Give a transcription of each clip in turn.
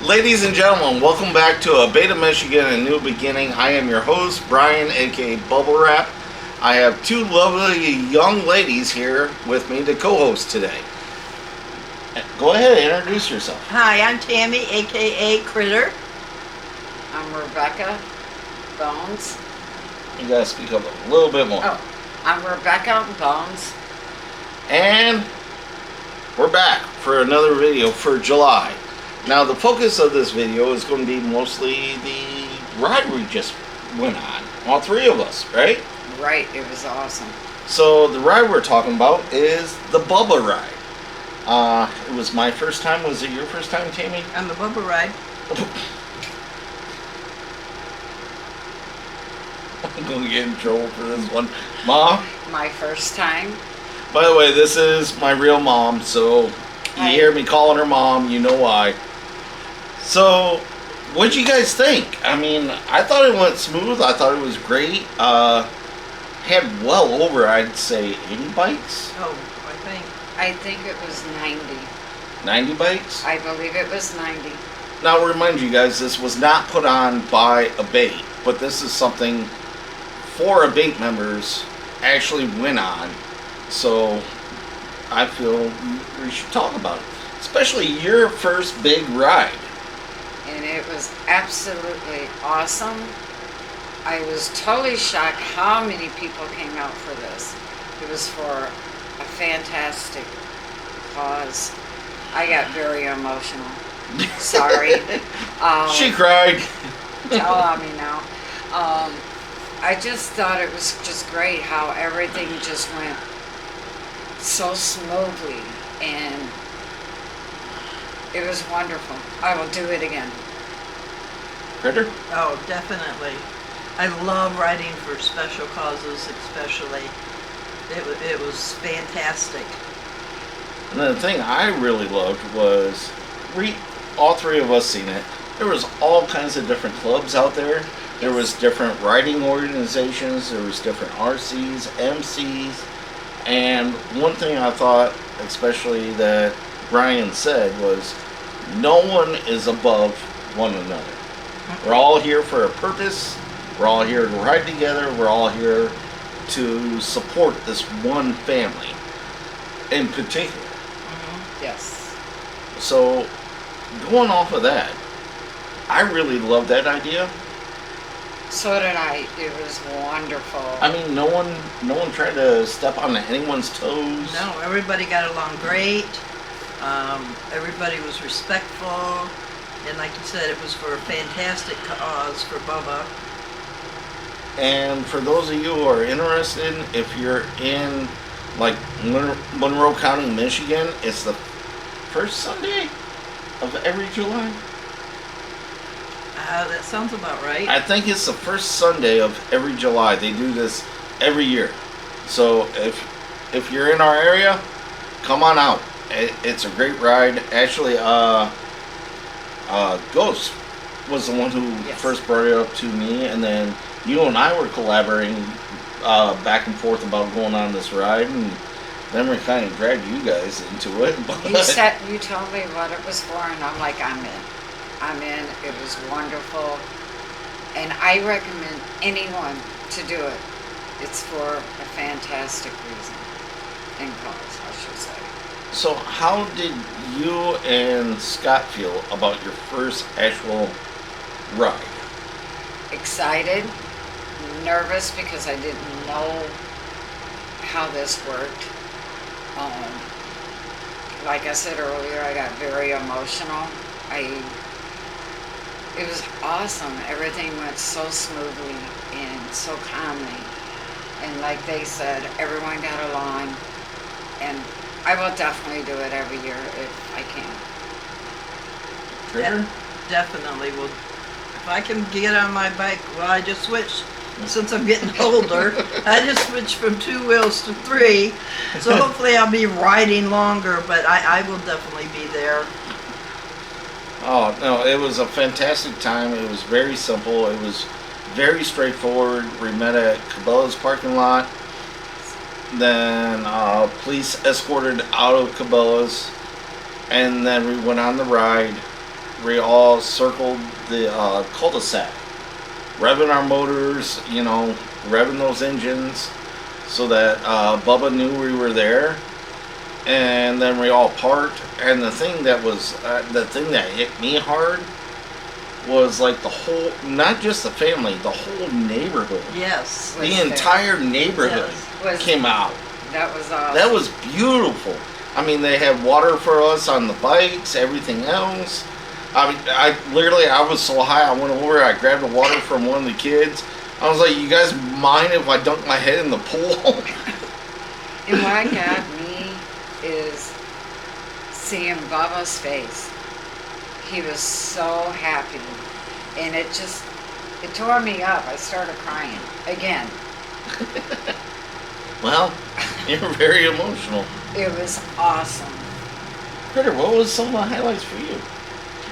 Ladies and gentlemen, welcome back to A Beta Michigan, A New Beginning. I am your host, Brian, aka Bubba Ride. I have two lovely young ladies here with me to co-host today. Go ahead and introduce yourself. Hi, I'm Tammy, aka Critter. I'm Rebecca Bones. You gotta speak up a little bit more. Oh, I'm Rebecca Bones. And we're back for another video for July. Now, the focus of this video is going to be mostly the ride we just went on. All three of us, right? Right, it was awesome. So, the ride we're talking about is the Bubba Ride. It was my first time. Was it your first time, Tammy? I'm the Bubba Ride. I'm going to get in trouble for this one. Mom? My first time. By the way, this is my real mom, so you hear me calling her mom, you know why. So, what'd you guys think? I mean, I thought it went smooth. I thought it was great. Had well over, I'd say, 80 bikes. Oh, I think it was 90. 90 bikes? I believe it was 90. Now, I'll remind you guys, this was not put on by Abate, but this is something for Abate members actually went on. So, I feel we should talk about it. Especially your first big ride. And it was absolutely awesome. I was totally shocked how many people came out for this. It was for a fantastic cause. I got very emotional. Sorry. She cried. Tell on me now. I just thought it was just great how everything just went so smoothly, and it was wonderful. I will do it again. Critter? Oh, definitely. I love riding for special causes, especially. It was fantastic. And the thing I really loved was, all three of us seen it. There was all kinds of different clubs out there. There was different riding organizations. There was different RCs, MCs. And one thing I thought, especially that Brian said, was no one is above one another. We're all here for a purpose. We're all here to ride together. We're all here to support this one family in particular. Yes. So, going off of that, I really love that idea. So did I. It was wonderful. I mean, no one tried to step on anyone's toes. No, everybody got along great. Everybody was respectful. And like you said, it was for a fantastic cause for Bubba. And for those of you who are interested, if you're in like Monroe County, Michigan, it's the first Sunday of every July. That sounds about right. I think it's the first Sunday of every July. They do this every year. So if you're in our area, come on out. It's a great ride. Actually, Ghost was the one who first brought it up to me, and then you and I were collaborating back and forth about going on this ride, and then we kind of dragged you guys into it. But You told me what it was for, and I'm like, I'm in. I'm in. It was wonderful. And I recommend anyone to do it. It's for a fantastic reason. And cause, I should say. So how did you and Scott feel about your first actual ride? Excited, nervous because I didn't know how this worked. Like I said earlier, I got very emotional. It was awesome. Everything went so smoothly and so calmly. And like they said, everyone got along. And I will definitely do it every year if I can. Critter? Definitely. Well, if I can get on my bike, well, I just switched. Since I'm getting older, I just switched from 2 wheels to 3. So hopefully I'll be riding longer, but I will definitely be there. Oh, no, it was a fantastic time. It was very simple. It was very straightforward. We met at Cabela's parking lot. Then police escorted out of Cabela's. And then we went on the ride. we all circled the cul-de-sac, revving our motors, revving those engines, so that Bubba knew we were there. And then we all parked. And the thing that hit me hard was like the whole, not just the family, the whole neighborhood. Yes. The entire neighborhood came out. That was awesome. That was beautiful. I mean, they had water for us on the bikes, everything else. I mean, I was so high, I went over, I grabbed the water from one of the kids. I was like, you guys mind if I dunk my head in the pool? And what got me is seeing Bubba's face. He was so happy. And it tore me up. I started crying again. Well, you're very emotional. It was awesome. Critter, what was some of the highlights for you?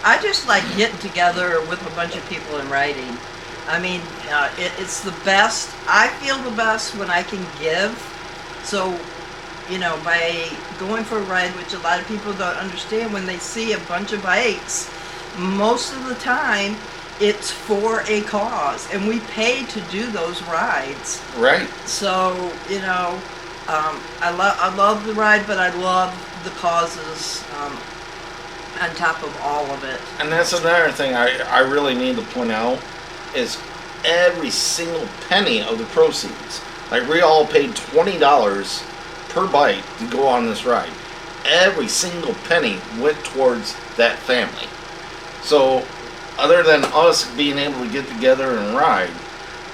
I just like getting together with a bunch of people and riding. I mean, it's the best. I feel the best when I can give. So, by going for a ride, which a lot of people don't understand, when they see a bunch of bikes, most of the time it's for a cause, and we pay to do those rides. Right. So, I love the ride, but I love the causes on top of all of it. And that's another thing I really need to point out is every single penny of the proceeds. Like, we all paid $20 per bike to go on this ride. Every single penny went towards that family. So, other than us being able to get together and ride,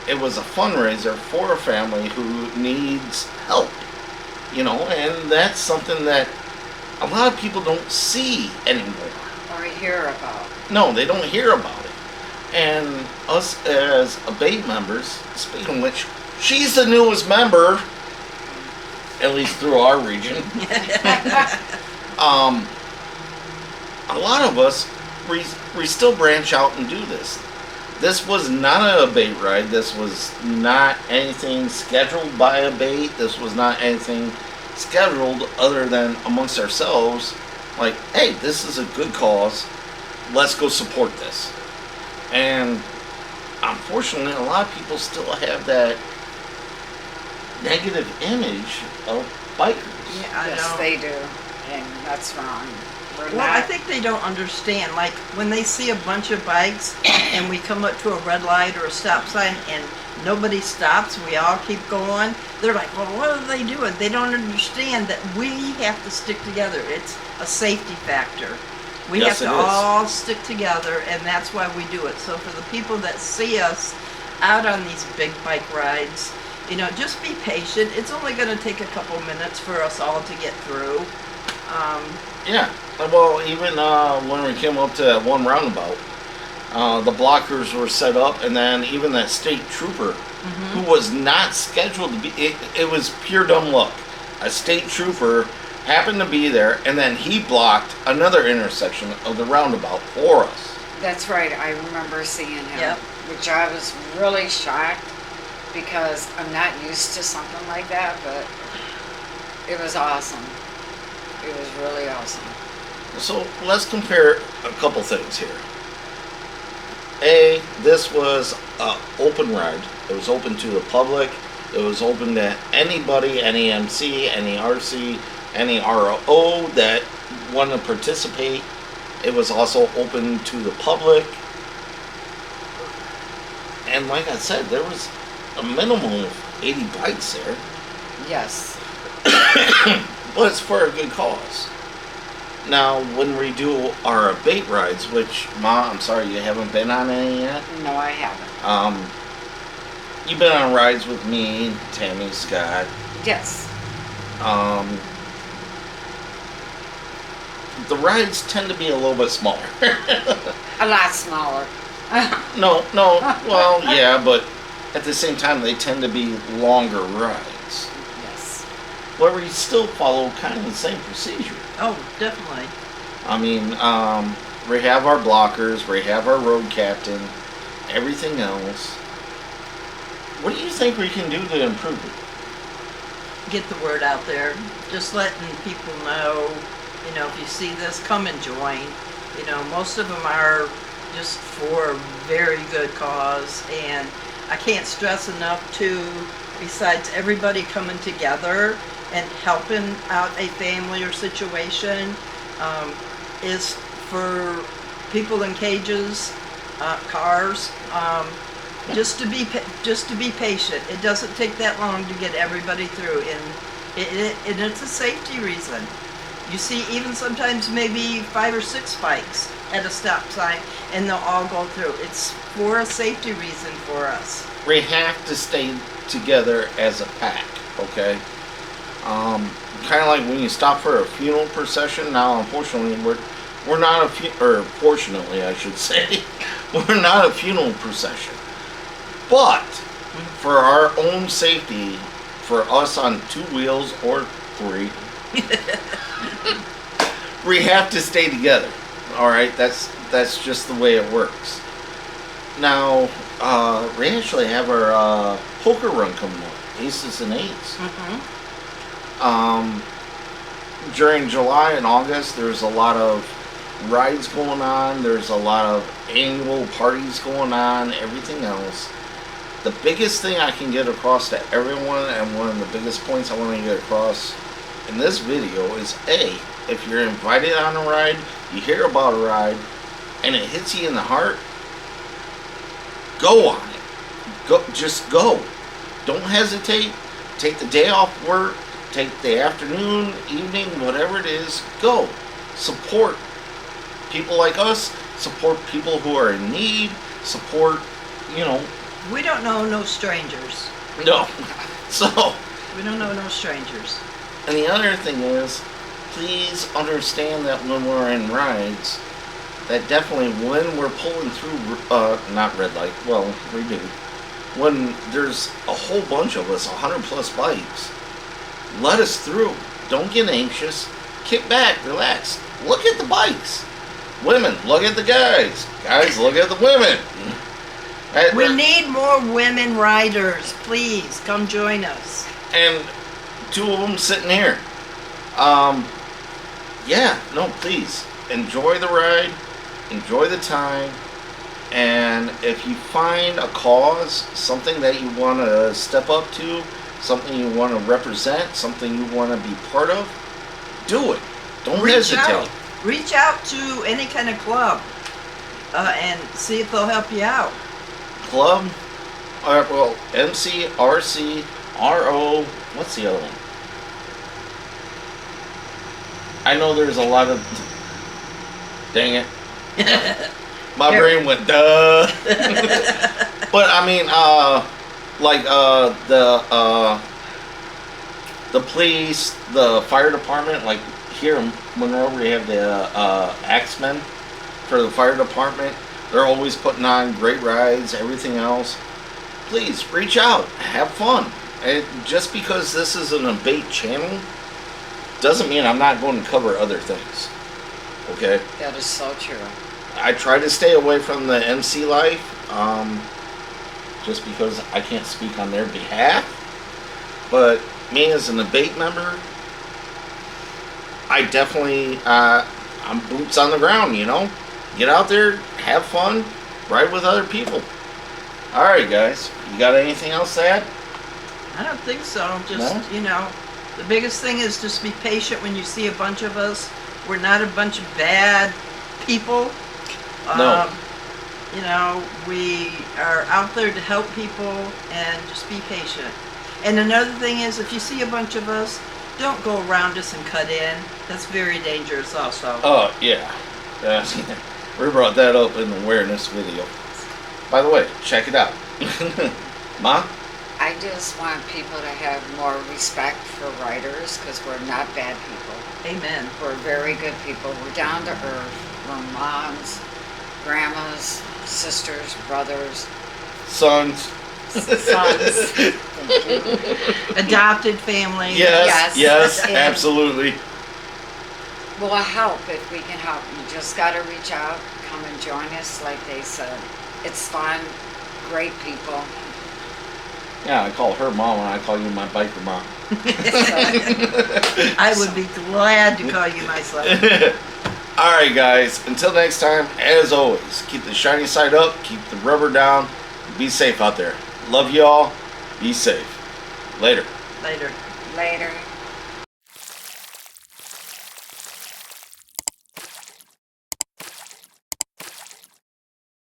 it was a fundraiser for a family who needs help. And that's something that a lot of people don't see anymore. Or hear about. No, they don't hear about it. And us as ABATE members, speaking of which, she's the newest member, at least through our region. A lot of us, we still branch out and do this. This was not an ABATE ride. This was not anything scheduled by ABATE. This was not anything scheduled other than amongst ourselves. Like, hey, this is a good cause. Let's go support this. And unfortunately, a lot of people still have that negative image of bikers. Yeah, I Yes, know. they do. And that's wrong. Well, I think they don't understand. Like, when they see a bunch of bikes and we come up to a red light or a stop sign and nobody stops, we all keep going, they're like, well, what are they doing? They don't understand that we have to stick together. It's a safety factor. We Yes, have it to is. all stick together, and that's why we do it. So for the people that see us out on these big bike rides, just be patient. It's only going to take a couple minutes for us all to get through. Yeah. Well, even when we came up to that one roundabout, the blockers were set up, and then even that state trooper, who was not scheduled to be, it was pure dumb luck. A state trooper happened to be there, and then he blocked another intersection of the roundabout for us. That's right. I remember seeing him. Yep. Which I was really shocked because I'm not used to something like that, but it was awesome. It was really awesome. So let's compare a couple things here. This was an open ride. It was open to the public. It was open to anybody, any MC, any RC, any RO that wanted to participate. It was also open to the public. And like I said, there was a minimum of 80 bikes there. Yes. But it's for a good cause. Now, when we do our ABATE rides, which, Ma, I'm sorry you haven't been on any yet. No, I haven't. You've been on rides with me, Tammy, Scott. Yes. The rides tend to be a little bit smaller. A lot smaller. No, well, yeah, but at the same time, they tend to be longer rides. Yes. Where we still follow kind of the same procedure. Oh, definitely. I mean, we have our blockers, we have our road captain, everything else. What do you think we can do to improve it? Get the word out there. Just letting people know, if you see this, come and join. You know, most of them are just for a very good cause, and I can't stress enough too, besides everybody coming together and helping out a family or situation, is for people in cages, cars, just to be patient. It doesn't take that long to get everybody through, and it's a safety reason. You see, even sometimes maybe 5 or 6 bikes at a stop sign, and they'll all go through. It's for a safety reason for us. We have to stay together as a pack, okay? Kind of like when you stop for a funeral procession. Now, unfortunately, we're not or fortunately, I should say, we're not a funeral procession. But for our own safety, for us on 2 wheels or 3, we have to stay together. All right, that's just the way it works. Now, we actually have our poker run coming up, Aces and Eights. During July and August, there's a lot of rides going on. There's a lot of annual parties going on. Everything else. The biggest thing I can get across to everyone, and one of the biggest points I want to get across in this video, is A, if you're invited on a ride, you hear about a ride, and it hits you in the heart, go on it. Just go. Don't hesitate. Take the day off work. Take the afternoon, evening, whatever it is. Go. Support people like us. Support people who are in need. Support, We don't know no strangers. No. So. We don't know no strangers. And the other thing is, please understand that when we're in rides, that definitely when we're pulling through, not red light, well, we do. When there's a whole bunch of us, 100 plus bikes, let us through. Don't get anxious. Kick back, relax. Look at the bikes. Women, look at the guys. Guys, look at the women. We need more women riders. Please, come join us. And 2 of them sitting here. Yeah, no, please. Enjoy the ride. Enjoy the time. And if you find a cause, something that you want to step up to, something you want to represent, something you want to be part of, do it. Don't hesitate. Reach out to any kind of club and see if they'll help you out. Club, well, MC, RC, RO, what's the other one? I know there's a lot of, dang it. My brain went, duh. But I mean, the police, the fire department, like here in Monroe, we have the Axemen for the fire department. They're always putting on great rides, everything else. Please reach out, have fun. And just because this is an abate channel doesn't mean I'm not going to cover other things. Okay? That is so true. I try to stay away from the MC life, just because I can't speak on their behalf. But me as an abate member, I definitely, I'm boots on the ground, Get out there, have fun, ride with other people. Alright guys, you got anything else to add? I don't think so. Just, No? The biggest thing is just be patient when you see a bunch of us. We're not a bunch of bad people. No. We are out there to help people, and just be patient. And another thing is, if you see a bunch of us, don't go around us and cut in. That's very dangerous also. Oh, yeah. We brought that up in the awareness video. By the way, check it out. Ma? I just want people to have more respect for riders, because we're not bad people. Amen. We're very good people. We're down to earth. We're moms, grandmas, sisters, brothers, Sons. sons. Adopted family. Yes, And absolutely. we'll help if we can help. You just got to reach out, come and join us, like they said. It's fun, great people. Yeah, I call her mom and I call you my biker mom. I would be glad to call you my son. All right, guys. Until next time, as always, keep the shiny side up, keep the rubber down, be safe out there. Love you all. Be safe. Later. Later. Later.